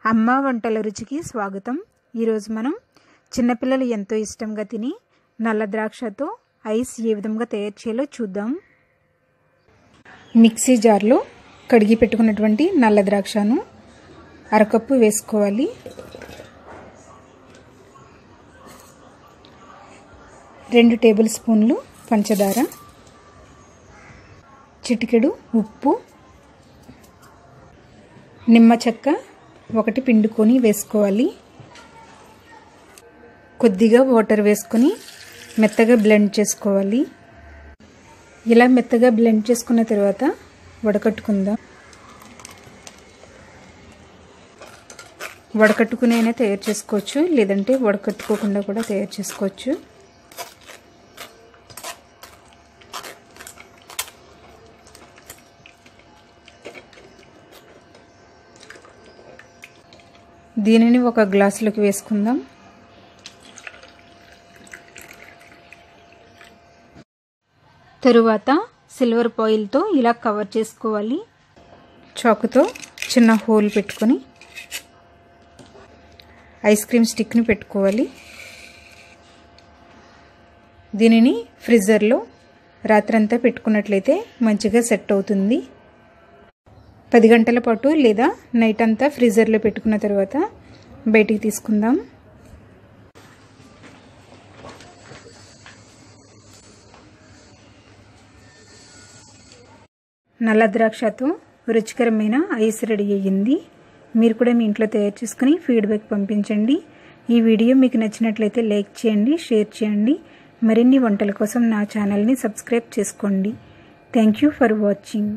అమ్మ వంటల రుచికి స్వాగతం। ఈరోజు మనం చిన్నపిల్లలు ఎంతో ఇష్టంగా తిని నల్ల ద్రాక్షతో ఐస్ ఏ విధంగా తయారు చేయాలో చూద్దాం। మిక్సీ జార్లో కడిగి పెట్టుకున్నటువంటి నల్ల ద్రాక్షను అరకప్పు వేసుకోవాలి। 2 టేబుల్ స్పూన్లు పంచదార, చిటికెడు ఉప్పు, నిమ్మ చెక్క ఒకటి పిండుకొని వేసుకోవాలి। కొద్దిగా వాటర్ వేసుకొని మెత్తగా బ్లెండ్ చేసుకోవాలి। ఇలా మెత్తగా బ్లెండ్ చేసుకున్న తర్వాత వడకట్టుకుందాం। వడకట్టుకునైనా తయారు చేసుకోవచ్చు, లేదంటే వడకట్టుకోకుండా కూడా తయారు చేసుకోవచ్చు। దీనిని ఒక గ్లాసులోకి వేసుకుందాం। తరువాత సిల్వర్ ఫాయిల్తో ఇలా కవర్ చేసుకోవాలి। చాకుతో చిన్న హోల్ పెట్టుకొని ఐస్ క్రీమ్ స్టిక్ని పెట్టుకోవాలి। దీనిని ఫ్రీజర్లో రాత్రంతా పెట్టుకున్నట్లయితే మంచిగా సెట్ అవుతుంది। 10 గంటల పాటు లేదా నైట్ అంతా ఫ్రీజర్లో పెట్టుకున్న తర్వాత బయటికి తీసుకుందాం। నల్ల ద్రాక్షతో రుచికరమైన ఐస్ రెడీ అయ్యింది। మీరు కూడా మీ ఇంట్లో తయారు చేసుకుని ఫీడ్బ్యాక్ పంపించండి। ఈ వీడియో మీకు నచ్చినట్లయితే లైక్ చేయండి, షేర్ చేయండి। మరిన్ని వంటల కోసం నా ఛానల్ని సబ్స్క్రైబ్ చేసుకోండి। Thank you for watching.